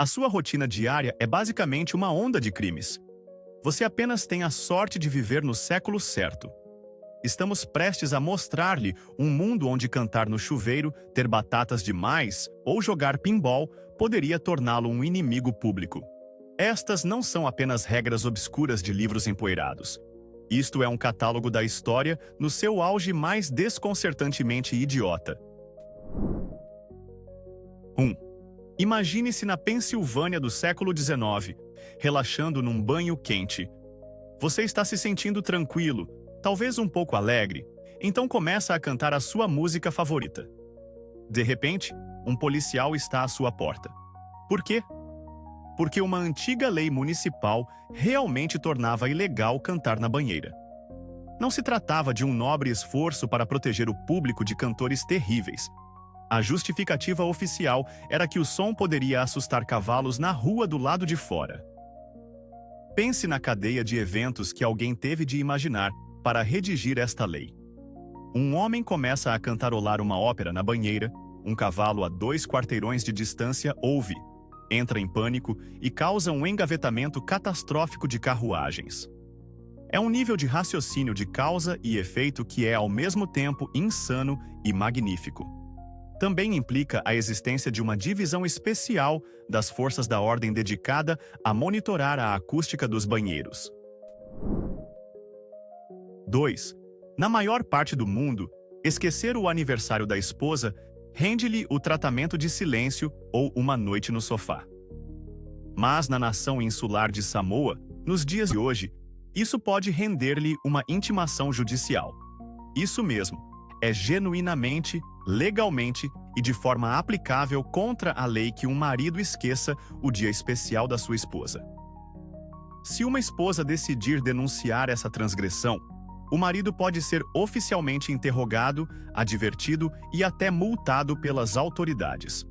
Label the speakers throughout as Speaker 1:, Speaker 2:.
Speaker 1: A sua rotina diária é basicamente uma onda de crimes. Você apenas tem a sorte de viver no século certo. Estamos prestes a mostrar-lhe um mundo onde cantar no chuveiro, ter batatas demais ou jogar pinball poderia torná-lo um inimigo público. Estas não são apenas regras obscuras de livros empoeirados. Isto é um catálogo da história no seu auge mais desconcertantemente idiota. 1. Imagine-se na Pensilvânia do século XIX, relaxando num banho quente. Você está se sentindo tranquilo, talvez um pouco alegre, então começa a cantar a sua música favorita. De repente, um policial está à sua porta. Por quê? Porque uma antiga lei municipal realmente tornava ilegal cantar na banheira. Não se tratava de um nobre esforço para proteger o público de cantores terríveis. A justificativa oficial era que o som poderia assustar cavalos na rua do lado de fora. Pense na cadeia de eventos que alguém teve de imaginar para redigir esta lei. Um homem começa a cantarolar uma ópera na banheira, um cavalo a 2 quarteirões de distância ouve, entra em pânico e causa um engavetamento catastrófico de carruagens. É um nível de raciocínio de causa e efeito que é ao mesmo tempo insano e magnífico. Também implica a existência de uma divisão especial das forças da ordem dedicada a monitorar a acústica dos banheiros. 2. Na maior parte do mundo, esquecer o aniversário da esposa rende-lhe o tratamento de silêncio ou uma noite no sofá. Mas na nação insular de Samoa, nos dias de hoje, isso pode render-lhe uma intimação judicial. Isso mesmo, é genuinamente, legalmente e de forma aplicável contra a lei que um marido esqueça o dia especial da sua esposa. Se uma esposa decidir denunciar essa transgressão, o marido pode ser oficialmente interrogado, advertido e até multado pelas autoridades.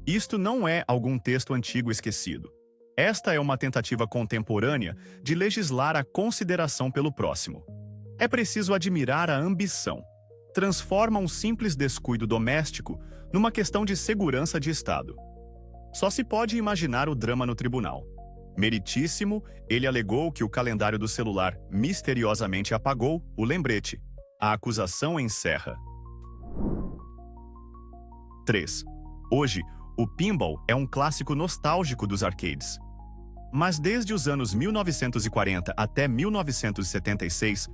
Speaker 1: Isto não é algum texto antigo esquecido. Esta é uma tentativa contemporânea de legislar a consideração pelo próximo. É preciso admirar a ambição. Transforma um simples descuido doméstico numa questão de segurança de Estado. Só se pode imaginar o drama no tribunal. Meritíssimo, ele alegou que o calendário do celular misteriosamente apagou o lembrete. A acusação encerra. 3. Hoje, o pinball é um clássico nostálgico dos arcades. Mas desde os anos 1940 até 1976,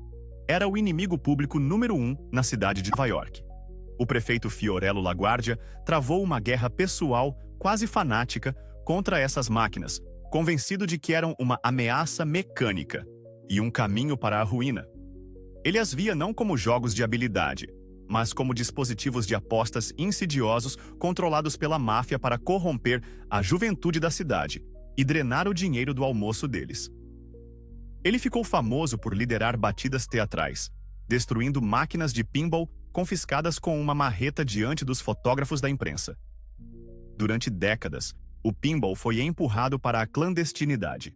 Speaker 1: era o inimigo público número 1 na cidade de Nova York. O prefeito Fiorello LaGuardia travou uma guerra pessoal, quase fanática, contra essas máquinas, convencido de que eram uma ameaça mecânica e um caminho para a ruína. Ele as via não como jogos de habilidade, mas como dispositivos de apostas insidiosos controlados pela máfia para corromper a juventude da cidade e drenar o dinheiro do almoço deles. Ele ficou famoso por liderar batidas teatrais, destruindo máquinas de pinball confiscadas com uma marreta diante dos fotógrafos da imprensa. Durante décadas, o pinball foi empurrado para a clandestinidade.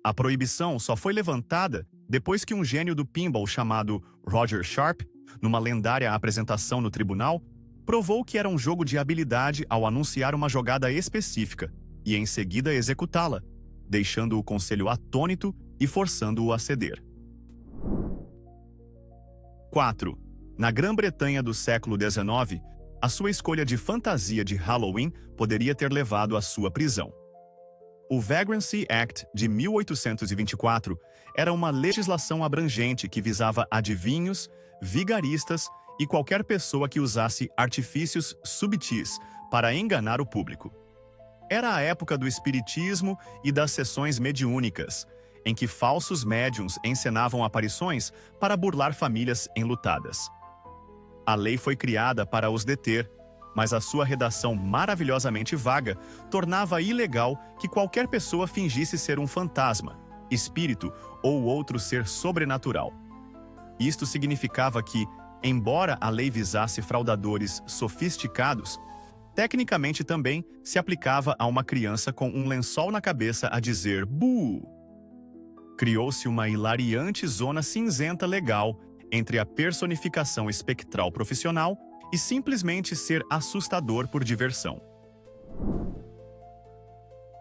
Speaker 1: A proibição só foi levantada depois que um gênio do pinball chamado Roger Sharp, numa lendária apresentação no tribunal, provou que era um jogo de habilidade ao anunciar uma jogada específica e em seguida executá-la, deixando o conselho atônito e forçando-o a ceder. 4. Na Grã-Bretanha do século XIX, a sua escolha de fantasia de Halloween poderia ter levado à sua prisão. O Vagrancy Act de 1824 era uma legislação abrangente que visava adivinhos, vigaristas e qualquer pessoa que usasse artifícios subtis para enganar o público. Era a época do espiritismo e das sessões mediúnicas, em que falsos médiuns encenavam aparições para burlar famílias enlutadas. A lei foi criada para os deter, mas a sua redação maravilhosamente vaga tornava ilegal que qualquer pessoa fingisse ser um fantasma, espírito ou outro ser sobrenatural. Isto significava que, embora a lei visasse fraudadores sofisticados, tecnicamente também se aplicava a uma criança com um lençol na cabeça a dizer "bu". Criou-se uma hilariante zona cinzenta legal entre a personificação espectral profissional e simplesmente ser assustador por diversão.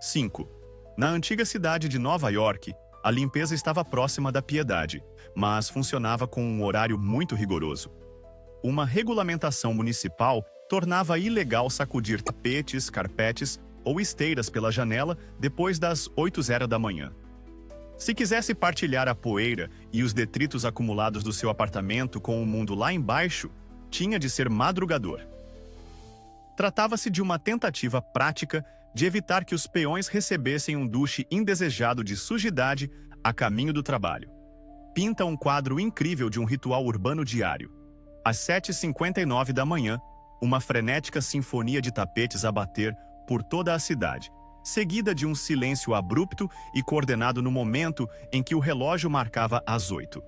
Speaker 1: 5. Na antiga cidade de Nova York, a limpeza estava próxima da piedade, mas funcionava com um horário muito rigoroso. Uma regulamentação municipal tornava ilegal sacudir tapetes, carpetes ou esteiras pela janela depois das 8h da manhã. Se quisesse partilhar a poeira e os detritos acumulados do seu apartamento com o mundo lá embaixo, tinha de ser madrugador. Tratava-se de uma tentativa prática de evitar que os peões recebessem um duche indesejado de sujidade a caminho do trabalho. Pinta um quadro incrível de um ritual urbano diário. Às 7h59 da manhã, uma frenética sinfonia de tapetes a bater por toda a cidade, seguida de um silêncio abrupto e coordenado no momento em que o relógio marcava as 8.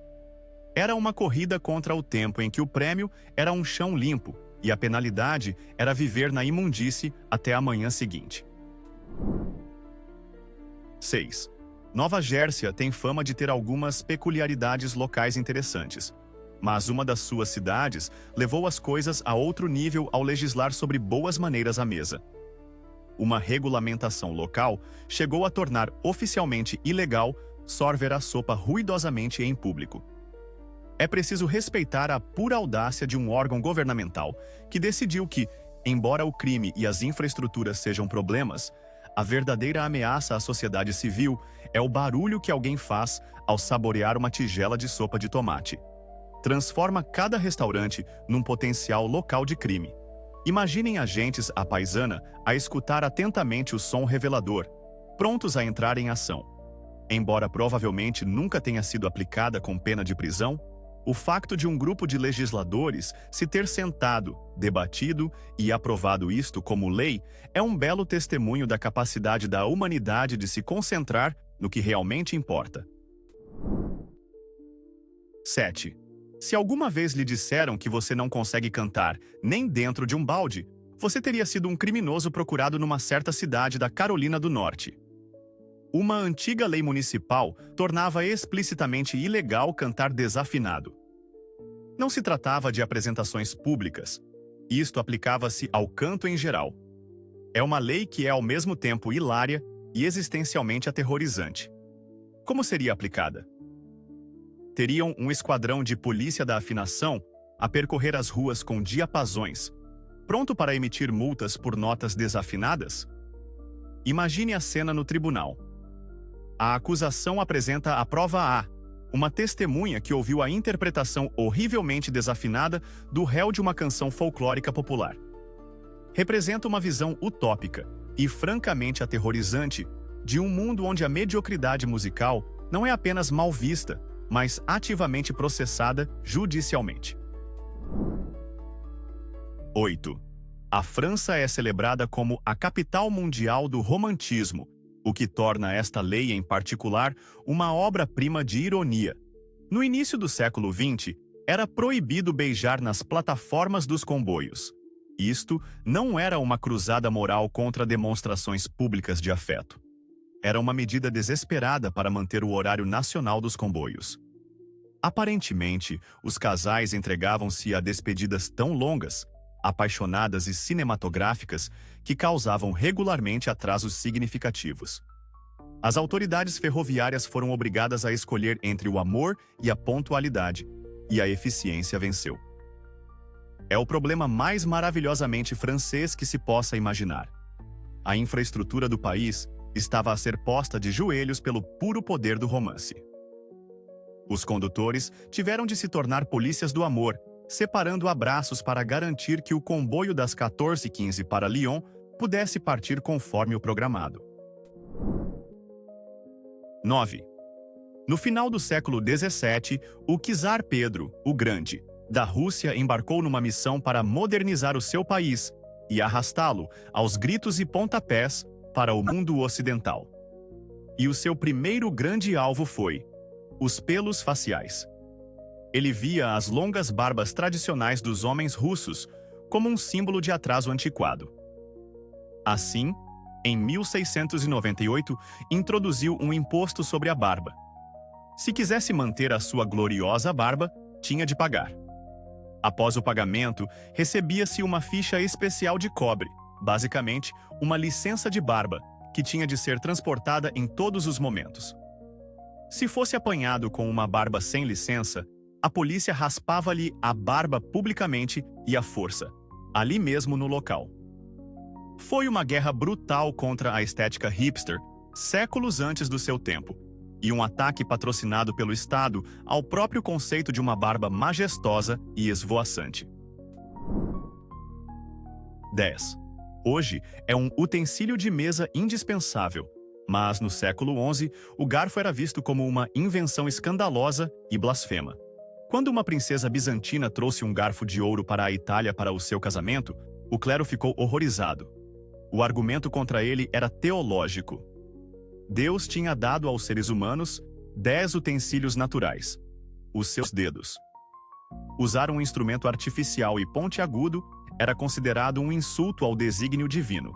Speaker 1: Era uma corrida contra o tempo em que o prêmio era um chão limpo e a penalidade era viver na imundície até a manhã seguinte. 6. Nova Jersey tem fama de ter algumas peculiaridades locais interessantes, mas uma das suas cidades levou as coisas a outro nível ao legislar sobre boas maneiras à mesa. Uma regulamentação local chegou a tornar oficialmente ilegal sorver a sopa ruidosamente em público. É preciso respeitar a pura audácia de um órgão governamental que decidiu que, embora o crime e as infraestruturas sejam problemas, a verdadeira ameaça à sociedade civil é o barulho que alguém faz ao saborear uma tigela de sopa de tomate. Transforma cada restaurante num potencial local de crime. Imaginem agentes à paisana a escutar atentamente o som revelador, prontos a entrar em ação. Embora provavelmente nunca tenha sido aplicada com pena de prisão, o facto de um grupo de legisladores se ter sentado, debatido e aprovado isto como lei é um belo testemunho da capacidade da humanidade de se concentrar no que realmente importa. 7. Se alguma vez lhe disseram que você não consegue cantar nem dentro de um balde, você teria sido um criminoso procurado numa certa cidade da Carolina do Norte. Uma antiga lei municipal tornava explicitamente ilegal cantar desafinado. Não se tratava de apresentações públicas. Isto aplicava-se ao canto em geral. É uma lei que é ao mesmo tempo hilária e existencialmente aterrorizante. Como seria aplicada? Teriam um esquadrão de polícia da afinação a percorrer as ruas com diapasões, pronto para emitir multas por notas desafinadas? Imagine a cena no tribunal. A acusação apresenta a prova A, uma testemunha que ouviu a interpretação horrivelmente desafinada do réu de uma canção folclórica popular. Representa uma visão utópica e francamente aterrorizante de um mundo onde a mediocridade musical não é apenas mal vista, mas ativamente processada judicialmente. 8. A França é celebrada como a capital mundial do romantismo, o que torna esta lei em particular uma obra-prima de ironia. No início do século XX, era proibido beijar nas plataformas dos comboios. Isto não era uma cruzada moral contra demonstrações públicas de afeto. Era uma medida desesperada para manter o horário nacional dos comboios. Aparentemente, os casais entregavam-se a despedidas tão longas, apaixonadas e cinematográficas que causavam regularmente atrasos significativos. As autoridades ferroviárias foram obrigadas a escolher entre o amor e a pontualidade, e a eficiência venceu. É o problema mais maravilhosamente francês que se possa imaginar. A infraestrutura do país estava a ser posta de joelhos pelo puro poder do romance. Os condutores tiveram de se tornar polícias do amor, separando abraços para garantir que o comboio das 14h15 para Lyon pudesse partir conforme o programado. 9. No final do século XVII, o czar Pedro, o Grande, da Rússia embarcou numa missão para modernizar o seu país e arrastá-lo, aos gritos e pontapés, para o mundo ocidental. E o seu primeiro grande alvo foi os pelos faciais. Ele via as longas barbas tradicionais dos homens russos como um símbolo de atraso antiquado. Assim, em 1698, introduziu um imposto sobre a barba. Se quisesse manter a sua gloriosa barba, tinha de pagar. Após o pagamento, recebia-se uma ficha especial de cobre, basicamente uma licença de barba, que tinha de ser transportada em todos os momentos. Se fosse apanhado com uma barba sem licença, a polícia raspava-lhe a barba publicamente e à força, ali mesmo no local. Foi uma guerra brutal contra a estética hipster, séculos antes do seu tempo, e um ataque patrocinado pelo Estado ao próprio conceito de uma barba majestosa e esvoaçante. 10. Hoje é um utensílio de mesa indispensável, mas no século XI o garfo era visto como uma invenção escandalosa e blasfema. Quando uma princesa bizantina trouxe um garfo de ouro para a Itália para o seu casamento, o clero ficou horrorizado. O argumento contra ele era teológico. Deus tinha dado aos seres humanos 10 utensílios naturais, os seus dedos. Usar um instrumento artificial e pontiagudo era considerado um insulto ao desígnio divino.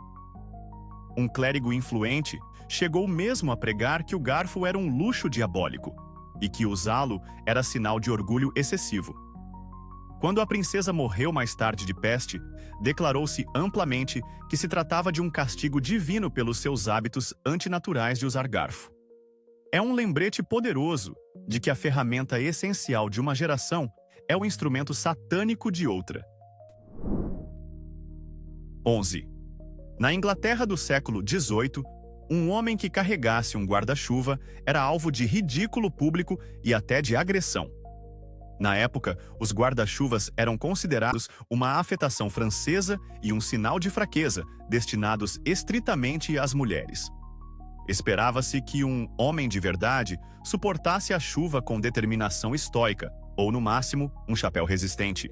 Speaker 1: Um clérigo influente chegou mesmo a pregar que o garfo era um luxo diabólico e que usá-lo era sinal de orgulho excessivo. Quando a princesa morreu mais tarde de peste, declarou-se amplamente que se tratava de um castigo divino pelos seus hábitos antinaturais de usar garfo. É um lembrete poderoso de que a ferramenta essencial de uma geração é o instrumento satânico de outra. 11. Na Inglaterra do século XVIII, um homem que carregasse um guarda-chuva era alvo de ridículo público e até de agressão. Na época, os guarda-chuvas eram considerados uma afetação francesa e um sinal de fraqueza, destinados estritamente às mulheres. Esperava-se que um homem de verdade suportasse a chuva com determinação estoica, ou no máximo, um chapéu resistente.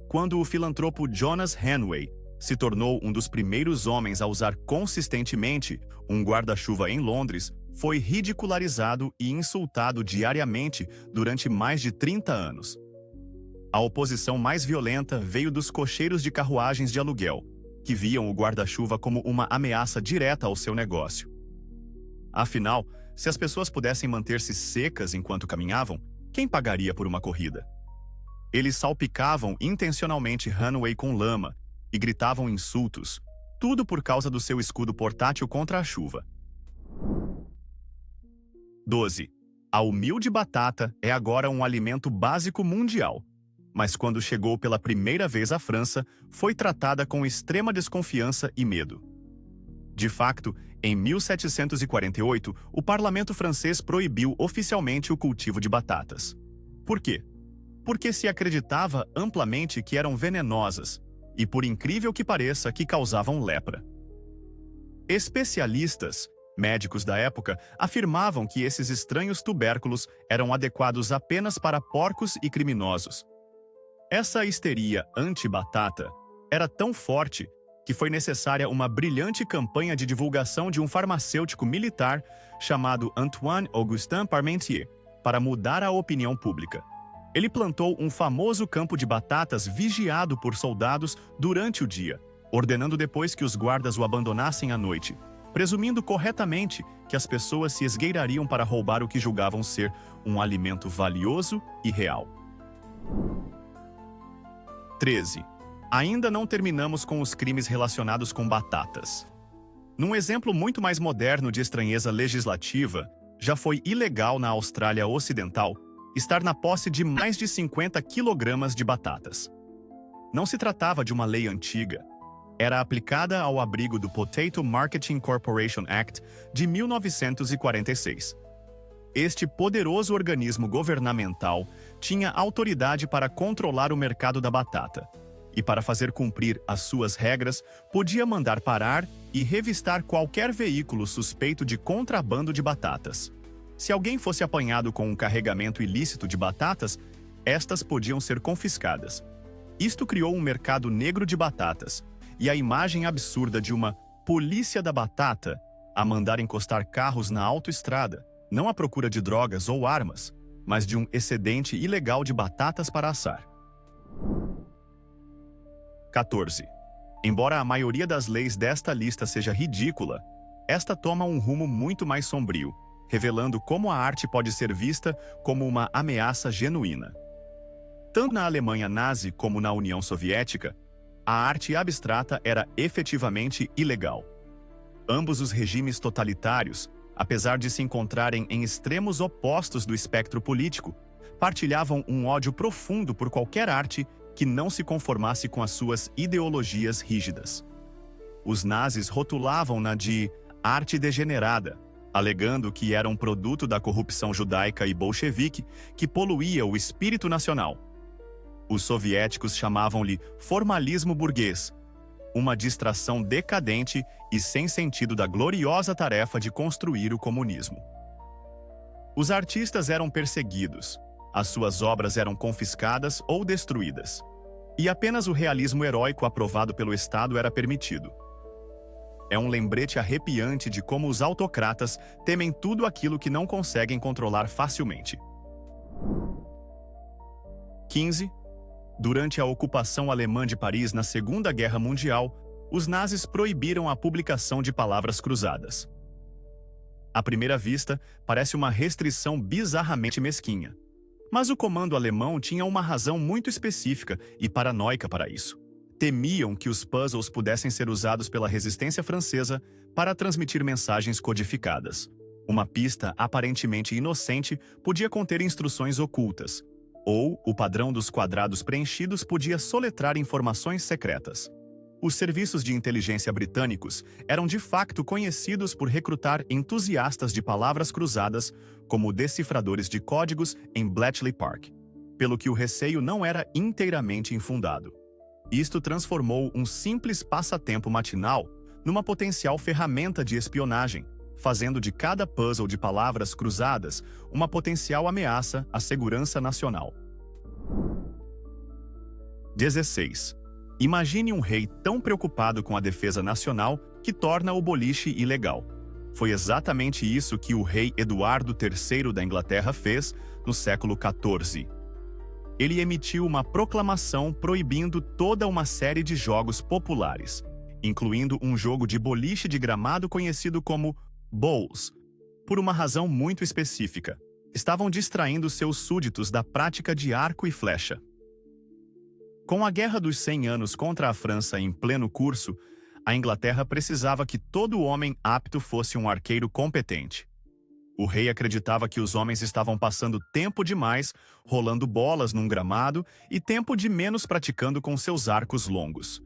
Speaker 1: Quando o filantropo Jonas Hanway se tornou um dos primeiros homens a usar consistentemente um guarda-chuva em Londres, foi ridicularizado e insultado diariamente durante mais de 30 anos. A oposição mais violenta veio dos cocheiros de carruagens de aluguel, que viam o guarda-chuva como uma ameaça direta ao seu negócio. Afinal, se as pessoas pudessem manter-se secas enquanto caminhavam, quem pagaria por uma corrida? Eles salpicavam intencionalmente Hanway com lama e gritavam insultos, tudo por causa do seu escudo portátil contra a chuva. 12. A humilde batata é agora um alimento básico mundial, mas quando chegou pela primeira vez à França, foi tratada com extrema desconfiança e medo. De facto, em 1748, o parlamento francês proibiu oficialmente o cultivo de batatas. Por quê? Porque se acreditava amplamente que eram venenosas, e por incrível que pareça, que causavam lepra. Especialistas, médicos da época, afirmavam que esses estranhos tubérculos eram adequados apenas para porcos e criminosos. Essa histeria anti-batata era tão forte que foi necessária uma brilhante campanha de divulgação de um farmacêutico militar chamado Antoine-Augustin Parmentier para mudar a opinião pública. Ele plantou um famoso campo de batatas vigiado por soldados durante o dia, ordenando depois que os guardas o abandonassem à noite, presumindo corretamente que as pessoas se esgueirariam para roubar o que julgavam ser um alimento valioso e real. 13. Ainda não terminamos com os crimes relacionados com batatas. Num exemplo muito mais moderno de estranheza legislativa, já foi ilegal na Austrália Ocidental estar na posse de mais de 50 quilogramas de batatas. Não se tratava de uma lei antiga. Era aplicada ao abrigo do Potato Marketing Corporation Act de 1946. Este poderoso organismo governamental tinha autoridade para controlar o mercado da batata e, para fazer cumprir as suas regras, podia mandar parar e revistar qualquer veículo suspeito de contrabando de batatas. Se alguém fosse apanhado com um carregamento ilícito de batatas, estas podiam ser confiscadas. Isto criou um mercado negro de batatas, e a imagem absurda de uma polícia da batata a mandar encostar carros na autoestrada, não à procura de drogas ou armas, mas de um excedente ilegal de batatas para assar. 14. Embora a maioria das leis desta lista seja ridícula, esta toma um rumo muito mais sombrio, revelando como a arte pode ser vista como uma ameaça genuína. Tanto na Alemanha nazi como na União Soviética, a arte abstrata era efetivamente ilegal. Ambos os regimes totalitários, apesar de se encontrarem em extremos opostos do espectro político, partilhavam um ódio profundo por qualquer arte que não se conformasse com as suas ideologias rígidas. Os nazis rotulavam-na de arte degenerada, alegando que era um produto da corrupção judaica e bolchevique que poluía o espírito nacional. Os soviéticos chamavam-lhe formalismo burguês, uma distração decadente e sem sentido da gloriosa tarefa de construir o comunismo. Os artistas eram perseguidos, as suas obras eram confiscadas ou destruídas, e apenas o realismo heróico aprovado pelo Estado era permitido. É um lembrete arrepiante de como os autocratas temem tudo aquilo que não conseguem controlar facilmente. 15. Durante a ocupação alemã de Paris na Segunda Guerra Mundial, os nazis proibiram a publicação de palavras cruzadas. À primeira vista, parece uma restrição bizarramente mesquinha. Mas o comando alemão tinha uma razão muito específica e paranoica para isso. Temiam que os puzzles pudessem ser usados pela resistência francesa para transmitir mensagens codificadas. Uma pista aparentemente inocente podia conter instruções ocultas, ou o padrão dos quadrados preenchidos podia soletrar informações secretas. Os serviços de inteligência britânicos eram de facto conhecidos por recrutar entusiastas de palavras cruzadas como decifradores de códigos em Bletchley Park, pelo que o receio não era inteiramente infundado. Isto transformou um simples passatempo matinal numa potencial ferramenta de espionagem, fazendo de cada puzzle de palavras cruzadas uma potencial ameaça à segurança nacional. 16. Imagine um rei tão preocupado com a defesa nacional que torna o boliche ilegal. Foi exatamente isso que o rei Eduardo III da Inglaterra fez no século XIV. Ele emitiu uma proclamação proibindo toda uma série de jogos populares, incluindo um jogo de boliche de gramado conhecido como bowls, por uma razão muito específica. Estavam distraindo seus súditos da prática de arco e flecha. Com a Guerra dos 100 Anos contra a França em pleno curso, a Inglaterra precisava que todo homem apto fosse um arqueiro competente. O rei acreditava que os homens estavam passando tempo demais rolando bolas num gramado e tempo de menos praticando com seus arcos longos.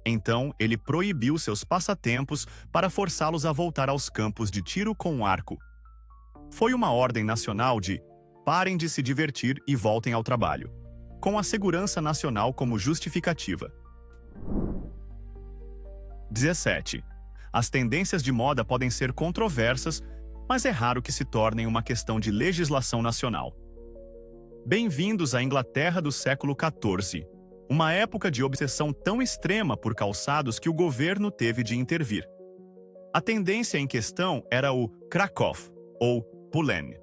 Speaker 1: Então, ele proibiu seus passatempos para forçá-los a voltar aos campos de tiro com arco. Foi uma ordem nacional de parem de se divertir e voltem ao trabalho, com a segurança nacional como justificativa. 17. As tendências de moda podem ser controversas, mas é raro que se tornem uma questão de legislação nacional. Bem-vindos à Inglaterra do século XIV, uma época de obsessão tão extrema por calçados que o governo teve de intervir. A tendência em questão era o Krakow, ou Poulain,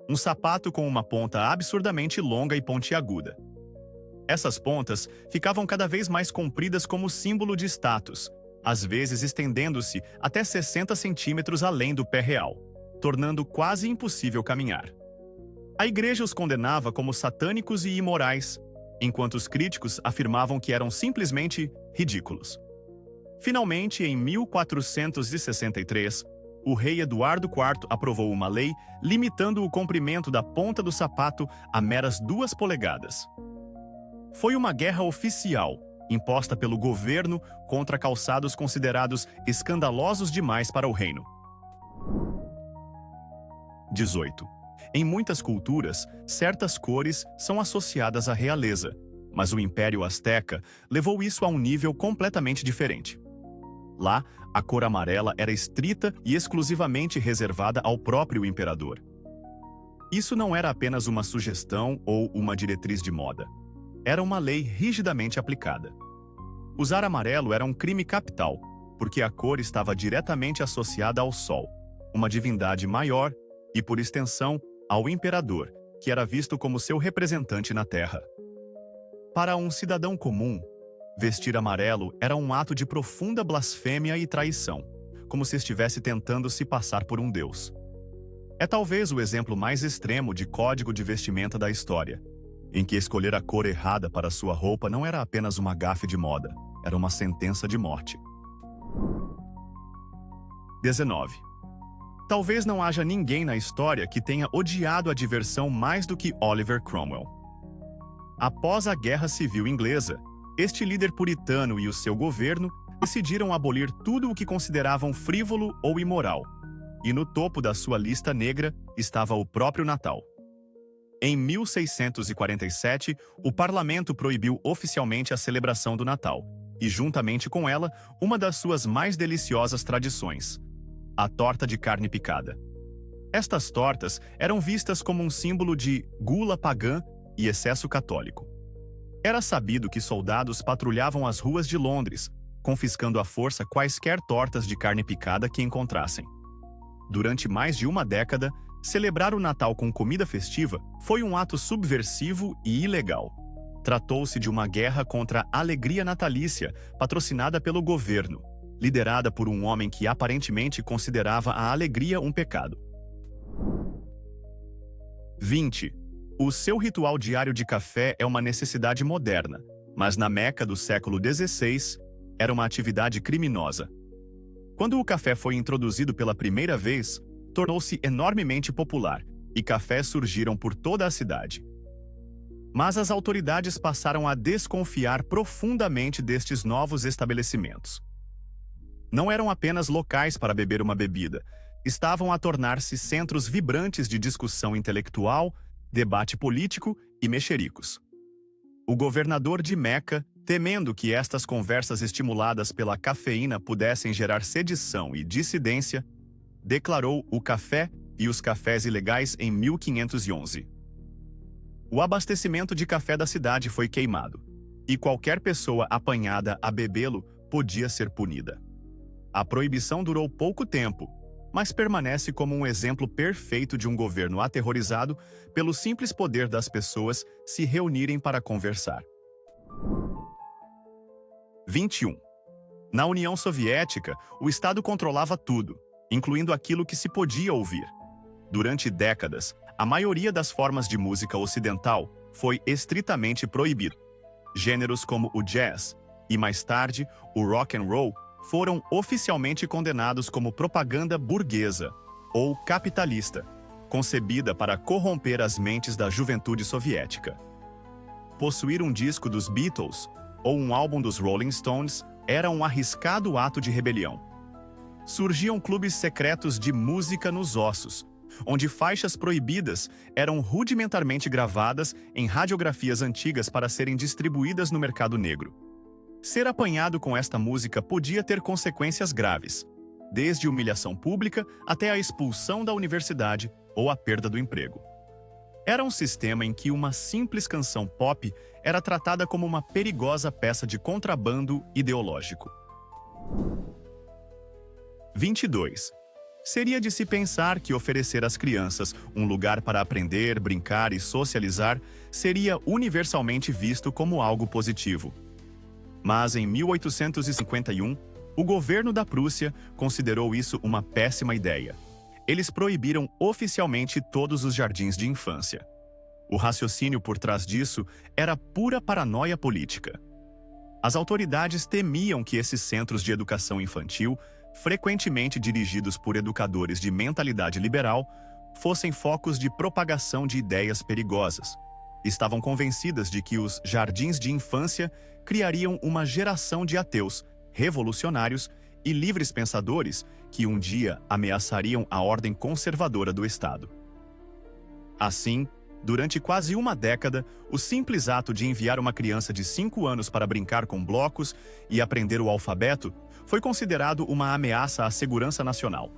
Speaker 1: um sapato com uma ponta absurdamente longa e pontiaguda. Essas pontas ficavam cada vez mais compridas como símbolo de status, às vezes estendendo-se até 60 centímetros além do pé real, tornando quase impossível caminhar. A igreja os condenava como satânicos e imorais, enquanto os críticos afirmavam que eram simplesmente ridículos. Finalmente, em 1463, o rei Eduardo IV aprovou uma lei limitando o comprimento da ponta do sapato a meras 2 polegadas. Foi uma guerra oficial, imposta pelo governo contra calçados considerados escandalosos demais para o reino. 18. Em muitas culturas, certas cores são associadas à realeza, mas o Império Azteca levou isso a um nível completamente diferente. Lá, a cor amarela era estrita e exclusivamente reservada ao próprio imperador. Isso não era apenas uma sugestão ou uma diretriz de moda. Era uma lei rigidamente aplicada. Usar amarelo era um crime capital, porque a cor estava diretamente associada ao Sol, uma divindade maior, e, por extensão, ao imperador, que era visto como seu representante na Terra. Para um cidadão comum, vestir amarelo era um ato de profunda blasfêmia e traição, como se estivesse tentando se passar por um deus. É talvez o exemplo mais extremo de código de vestimenta da história, em que escolher a cor errada para sua roupa não era apenas uma gafe de moda, era uma sentença de morte. 19. Talvez não haja ninguém na história que tenha odiado a diversão mais do que Oliver Cromwell. Após a Guerra Civil Inglesa, este líder puritano e o seu governo decidiram abolir tudo o que consideravam frívolo ou imoral, e no topo da sua lista negra estava o próprio Natal. Em 1647, o parlamento proibiu oficialmente a celebração do Natal, e juntamente com ela, uma das suas mais deliciosas tradições, a torta de carne picada. Estas tortas eram vistas como um símbolo de gula pagã e excesso católico. Era sabido que soldados patrulhavam as ruas de Londres, confiscando à força quaisquer tortas de carne picada que encontrassem. Durante mais de uma década, celebrar o Natal com comida festiva foi um ato subversivo e ilegal. Tratou-se de uma guerra contra a alegria natalícia, patrocinada pelo governo, liderada por um homem que aparentemente considerava a alegria um pecado. 20. O seu ritual diário de café é uma necessidade moderna, mas na Meca do século XVI, era uma atividade criminosa. Quando o café foi introduzido pela primeira vez, tornou-se enormemente popular, e cafés surgiram por toda a cidade. Mas as autoridades passaram a desconfiar profundamente destes novos estabelecimentos. Não eram apenas locais para beber uma bebida, estavam a tornar-se centros vibrantes de discussão intelectual, debate político e mexericos. O governador de Meca, temendo que estas conversas estimuladas pela cafeína pudessem gerar sedição e dissidência, declarou o café e os cafés ilegais em 1511. O abastecimento de café da cidade foi queimado, e qualquer pessoa apanhada a bebê-lo podia ser punida. A proibição durou pouco tempo, mas permanece como um exemplo perfeito de um governo aterrorizado pelo simples poder das pessoas se reunirem para conversar. 21. Na União Soviética, o Estado controlava tudo, incluindo aquilo que se podia ouvir. Durante décadas, a maioria das formas de música ocidental foi estritamente proibida. Gêneros como o jazz e, mais tarde, o rock and roll foram oficialmente condenados como propaganda burguesa ou capitalista, concebida para corromper as mentes da juventude soviética. Possuir um disco dos Beatles ou um álbum dos Rolling Stones era um arriscado ato de rebelião. Surgiam clubes secretos de música nos ossos, onde faixas proibidas eram rudimentarmente gravadas em radiografias antigas para serem distribuídas no mercado negro. Ser apanhado com esta música podia ter consequências graves, desde humilhação pública até a expulsão da universidade ou a perda do emprego. Era um sistema em que uma simples canção pop era tratada como uma perigosa peça de contrabando ideológico. 22. Seria de se pensar que oferecer às crianças um lugar para aprender, brincar e socializar seria universalmente visto como algo positivo. Mas em 1851, o governo da Prússia considerou isso uma péssima ideia. Eles proibiram oficialmente todos os jardins de infância. O raciocínio por trás disso era pura paranoia política. As autoridades temiam que esses centros de educação infantil, frequentemente dirigidos por educadores de mentalidade liberal, fossem focos de propagação de ideias perigosas. Estavam convencidas de que os jardins de infância criariam uma geração de ateus, revolucionários e livres pensadores que um dia ameaçariam a ordem conservadora do Estado. Assim, durante quase uma década, o simples ato de enviar uma criança de 5 anos para brincar com blocos e aprender o alfabeto foi considerado uma ameaça à segurança nacional.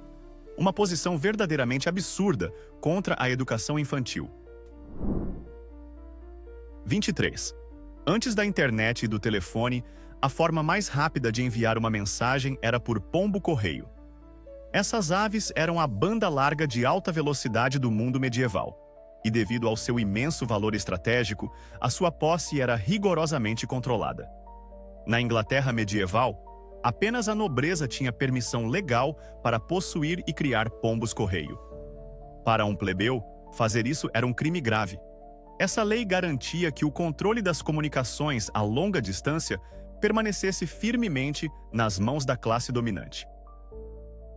Speaker 1: Uma posição verdadeiramente absurda contra a educação infantil. 23. Antes da internet e do telefone, a forma mais rápida de enviar uma mensagem era por pombo-correio. Essas aves eram a banda larga de alta velocidade do mundo medieval, e devido ao seu imenso valor estratégico, a sua posse era rigorosamente controlada. Na Inglaterra medieval, apenas a nobreza tinha permissão legal para possuir e criar pombos-correio. Para um plebeu, fazer isso era um crime grave. Essa lei garantia que o controle das comunicações a longa distância permanecesse firmemente nas mãos da classe dominante.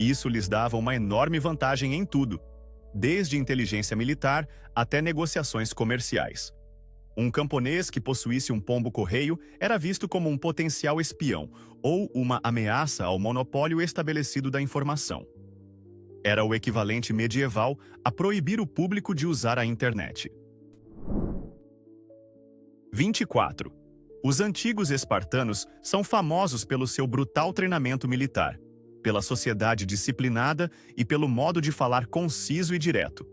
Speaker 1: Isso lhes dava uma enorme vantagem em tudo, desde inteligência militar até negociações comerciais. Um camponês que possuísse um pombo-correio era visto como um potencial espião ou uma ameaça ao monopólio estabelecido da informação. Era o equivalente medieval a proibir o público de usar a internet. 24. Os antigos espartanos são famosos pelo seu brutal treinamento militar, pela sociedade disciplinada e pelo modo de falar conciso e direto.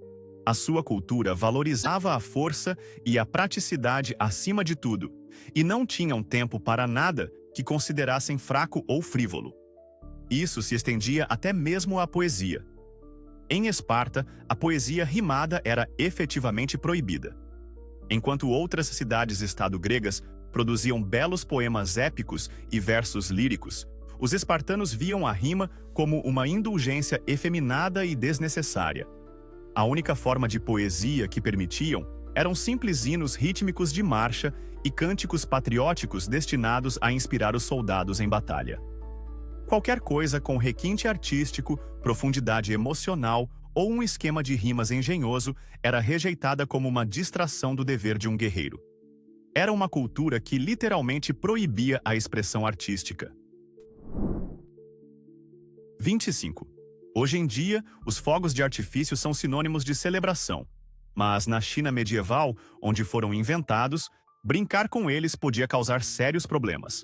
Speaker 1: A sua cultura valorizava a força e a praticidade acima de tudo, e não tinham tempo para nada que considerassem fraco ou frívolo. Isso se estendia até mesmo à poesia. Em Esparta, a poesia rimada era efetivamente proibida. Enquanto outras cidades-estado gregas produziam belos poemas épicos e versos líricos, os espartanos viam a rima como uma indulgência efeminada e desnecessária. A única forma de poesia que permitiam eram simples hinos rítmicos de marcha e cânticos patrióticos destinados a inspirar os soldados em batalha. Qualquer coisa com requinte artístico, profundidade emocional ou um esquema de rimas engenhoso era rejeitada como uma distração do dever de um guerreiro. Era uma cultura que literalmente proibia a expressão artística. 25. Hoje em dia, os fogos de artifício são sinônimos de celebração. Mas na China medieval, onde foram inventados, brincar com eles podia causar sérios problemas.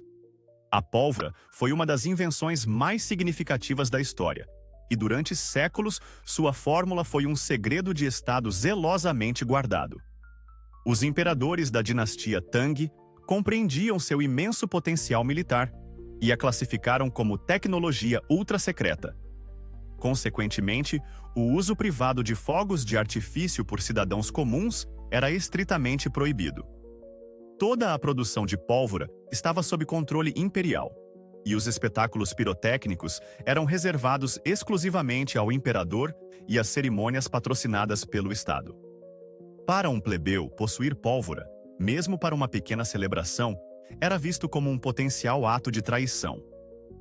Speaker 1: A pólvora foi uma das invenções mais significativas da história, e durante séculos sua fórmula foi um segredo de estado zelosamente guardado. Os imperadores da dinastia Tang compreendiam seu imenso potencial militar e a classificaram como tecnologia ultra-secreta. Consequentemente, o uso privado de fogos de artifício por cidadãos comuns era estritamente proibido. Toda a produção de pólvora estava sob controle imperial, e os espetáculos pirotécnicos eram reservados exclusivamente ao imperador e às cerimônias patrocinadas pelo Estado. Para um plebeu, possuir pólvora, mesmo para uma pequena celebração, era visto como um potencial ato de traição.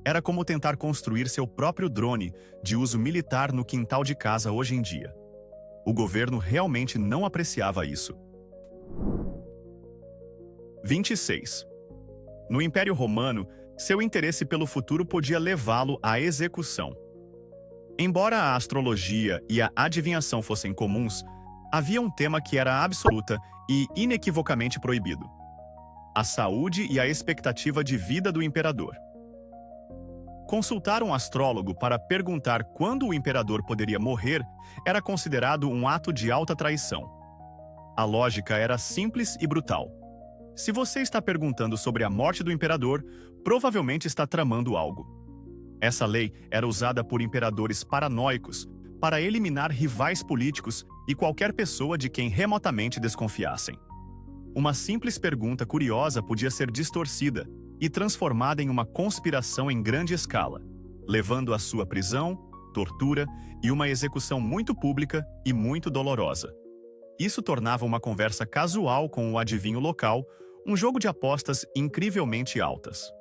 Speaker 1: Era como tentar construir seu próprio drone de uso militar no quintal de casa hoje em dia. O governo realmente não apreciava isso. 26. No Império Romano, seu interesse pelo futuro podia levá-lo à execução. Embora a astrologia e a adivinhação fossem comuns, havia um tema que era absoluta e inequivocamente proibido: a saúde e a expectativa de vida do imperador. Consultar um astrólogo para perguntar quando o imperador poderia morrer era considerado um ato de alta traição. A lógica era simples e brutal. Se você está perguntando sobre a morte do imperador, provavelmente está tramando algo. Essa lei era usada por imperadores paranoicos para eliminar rivais políticos e qualquer pessoa de quem remotamente desconfiassem. Uma simples pergunta curiosa podia ser distorcida e transformada em uma conspiração em grande escala, levando à sua prisão, tortura e uma execução muito pública e muito dolorosa. Isso tornava uma conversa casual com o adivinho local um jogo de apostas incrivelmente altas.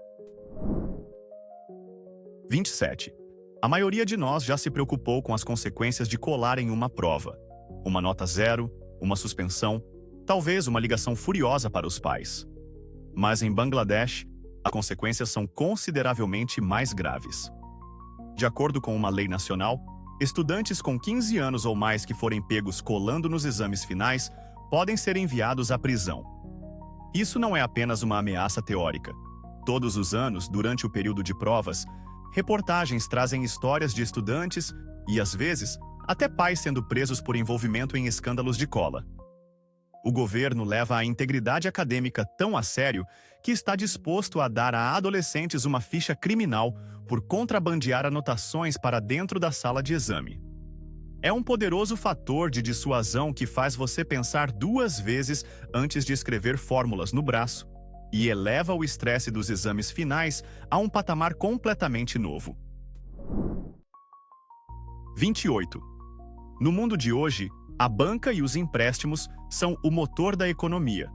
Speaker 1: 27. A maioria de nós já se preocupou com as consequências de colar em uma prova. Uma nota 0, uma suspensão, talvez uma ligação furiosa para os pais. Mas em Bangladesh, as consequências são consideravelmente mais graves. De acordo com uma lei nacional, estudantes com 15 anos ou mais que forem pegos colando nos exames finais podem ser enviados à prisão. Isso não é apenas uma ameaça teórica. Todos os anos, durante o período de provas, reportagens trazem histórias de estudantes e, às vezes, até pais sendo presos por envolvimento em escândalos de cola. O governo leva a integridade acadêmica tão a sério que está disposto a dar a adolescentes uma ficha criminal por contrabandear anotações para dentro da sala de exame. É um poderoso fator de dissuasão que faz você pensar 2 vezes antes de escrever fórmulas no braço e eleva o estresse dos exames finais a um patamar completamente novo. 28. No mundo de hoje, a banca e os empréstimos são o motor da economia.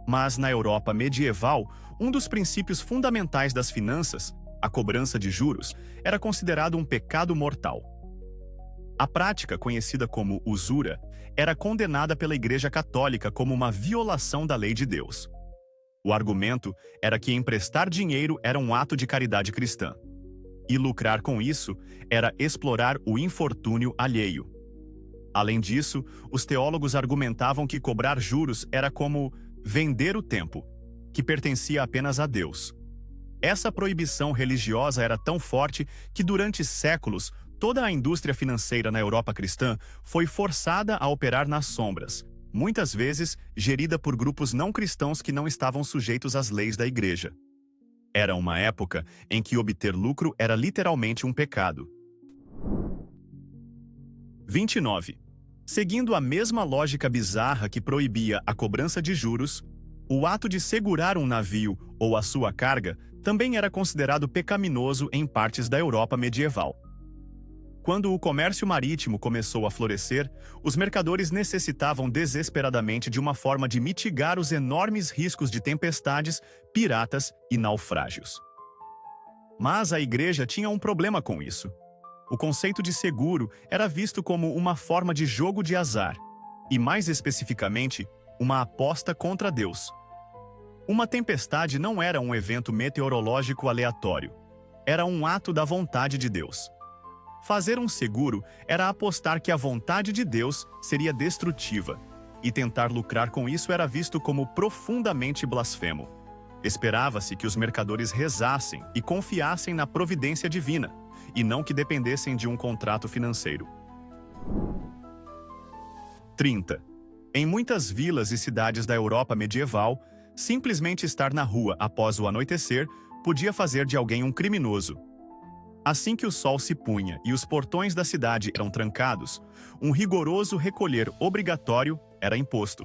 Speaker 1: Mas na Europa medieval, um dos princípios fundamentais das finanças a cobrança de juros, era considerado um pecado mortal. A prática, conhecida como usura, era condenada pela Igreja Católica como uma violação da lei de Deus. O argumento era que emprestar dinheiro era um ato de caridade cristã. E lucrar com isso era explorar o infortúnio alheio. Além disso, os teólogos argumentavam que cobrar juros era como vender o tempo, que pertencia apenas a Deus. Essa proibição religiosa era tão forte que durante séculos toda a indústria financeira na Europa cristã foi forçada a operar nas sombras, muitas vezes gerida por grupos não cristãos que não estavam sujeitos às leis da Igreja. Era uma época em que obter lucro era literalmente um pecado. 29. Seguindo a mesma lógica bizarra que proibia a cobrança de juros, o ato de segurar um navio ou a sua carga também era considerado pecaminoso em partes da Europa medieval. Quando o comércio marítimo começou a florescer, os mercadores necessitavam desesperadamente de uma forma de mitigar os enormes riscos de tempestades, piratas e naufrágios. Mas a Igreja tinha um problema com isso. O conceito de seguro era visto como uma forma de jogo de azar, e mais especificamente, uma aposta contra Deus. Uma tempestade não era um evento meteorológico aleatório. Era um ato da vontade de Deus. Fazer um seguro era apostar que a vontade de Deus seria destrutiva, e tentar lucrar com isso era visto como profundamente blasfemo. Esperava-se que os mercadores rezassem e confiassem na providência divina, e não que dependessem de um contrato financeiro. 30. Em muitas vilas e cidades da Europa medieval, simplesmente estar na rua após o anoitecer podia fazer de alguém um criminoso. Assim que o sol se punha e os portões da cidade eram trancados, um rigoroso recolher obrigatório era imposto.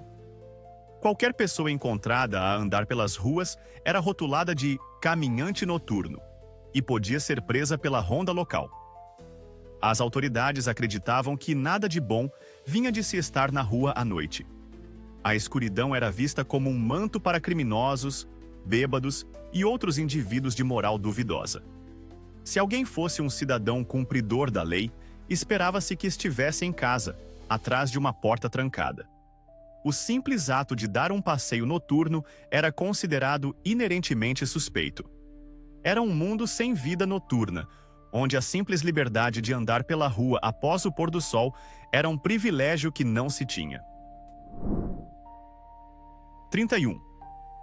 Speaker 1: Qualquer pessoa encontrada a andar pelas ruas era rotulada de caminhante noturno e podia ser presa pela ronda local. As autoridades acreditavam que nada de bom vinha de se estar na rua à noite. A escuridão era vista como um manto para criminosos, bêbados e outros indivíduos de moral duvidosa. Se alguém fosse um cidadão cumpridor da lei, esperava-se que estivesse em casa, atrás de uma porta trancada. O simples ato de dar um passeio noturno era considerado inerentemente suspeito. Era um mundo sem vida noturna, onde a simples liberdade de andar pela rua após o pôr do sol era um privilégio que não se tinha. 31.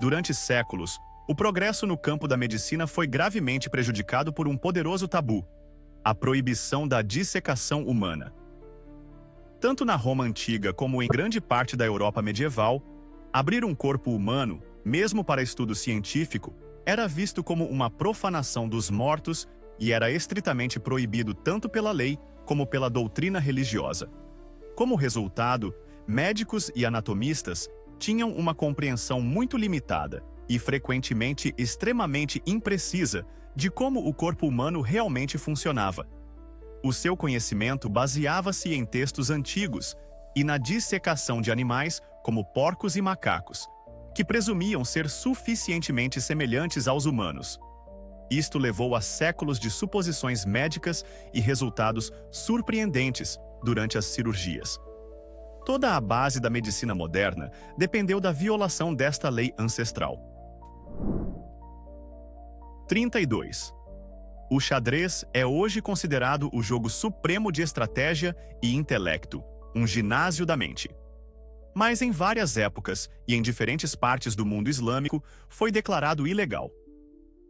Speaker 1: Durante séculos, o progresso no campo da medicina foi gravemente prejudicado por um poderoso tabu: a proibição da dissecação humana. Tanto na Roma antiga como em grande parte da Europa medieval, abrir um corpo humano, mesmo para estudo científico, era visto como uma profanação dos mortos e era estritamente proibido tanto pela lei como pela doutrina religiosa. Como resultado, médicos e anatomistas tinham uma compreensão muito limitada e frequentemente extremamente imprecisa de como o corpo humano realmente funcionava. O seu conhecimento baseava-se em textos antigos e na dissecação de animais como porcos e macacos, que presumiam ser suficientemente semelhantes aos humanos. Isto levou a séculos de suposições médicas e resultados surpreendentes durante as cirurgias. Toda a base da medicina moderna dependeu da violação desta lei ancestral. 32. O xadrez é hoje considerado o jogo supremo de estratégia e intelecto, um ginásio da mente. Mas em várias épocas e em diferentes partes do mundo islâmico foi declarado ilegal.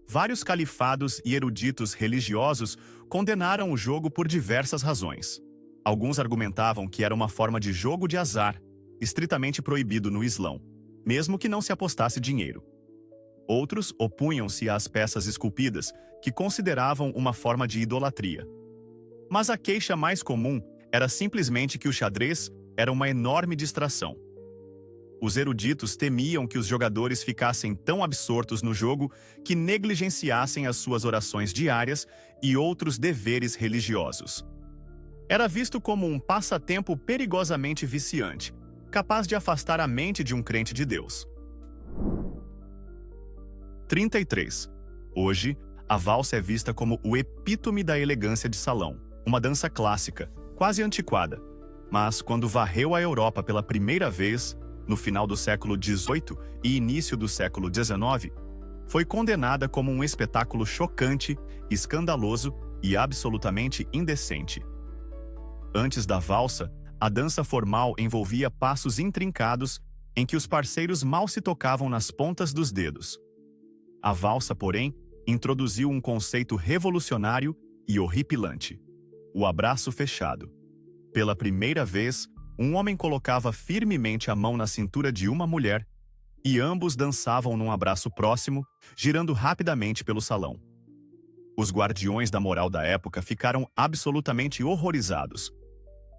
Speaker 1: Vários califados e eruditos religiosos condenaram o jogo por diversas razões. Alguns argumentavam que era uma forma de jogo de azar, estritamente proibido no Islão, mesmo que não se apostasse dinheiro. Outros opunham-se às peças esculpidas, que consideravam uma forma de idolatria. Mas a queixa mais comum era simplesmente que o xadrez era uma enorme distração. Os eruditos temiam que os jogadores ficassem tão absortos no jogo que negligenciassem as suas orações diárias e outros deveres religiosos. Era visto como um passatempo perigosamente viciante, capaz de afastar a mente de um crente de Deus. 33. Hoje, A valsa é vista como o epítome da elegância de salão, uma dança clássica, quase antiquada. Mas quando varreu a Europa pela primeira vez, no final do século XVIII e início do século XIX, foi condenada como um espetáculo chocante, escandaloso e absolutamente indecente. Antes da valsa, a dança formal envolvia passos intrincados em que os parceiros mal se tocavam nas pontas dos dedos. A valsa, porém, introduziu um conceito revolucionário e horripilante: o abraço fechado. Pela primeira vez, um homem colocava firmemente a mão na cintura de uma mulher e ambos dançavam num abraço próximo, girando rapidamente pelo salão. Os guardiões da moral da época ficaram absolutamente horrorizados.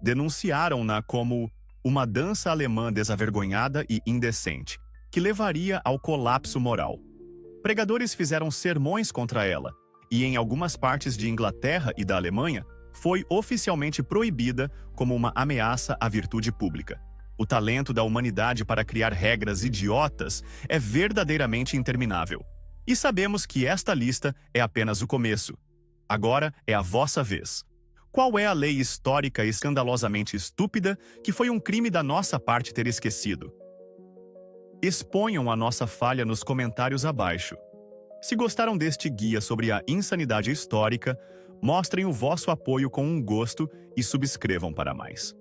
Speaker 1: Denunciaram-na como uma dança alemã desavergonhada e indecente, que levaria ao colapso moral. Pregadores fizeram sermões contra ela, e em algumas partes de Inglaterra e da Alemanha, foi oficialmente proibida como uma ameaça à virtude pública. O talento da humanidade para criar regras idiotas é verdadeiramente interminável. E sabemos que esta lista é apenas o começo. Agora é a vossa vez. Qual é a lei histórica escandalosamente estúpida que foi um crime da nossa parte ter esquecido? Exponham a nossa falha nos comentários abaixo. Se gostaram deste guia sobre a insanidade histórica, mostrem o vosso apoio com um gosto e subscrevam para mais.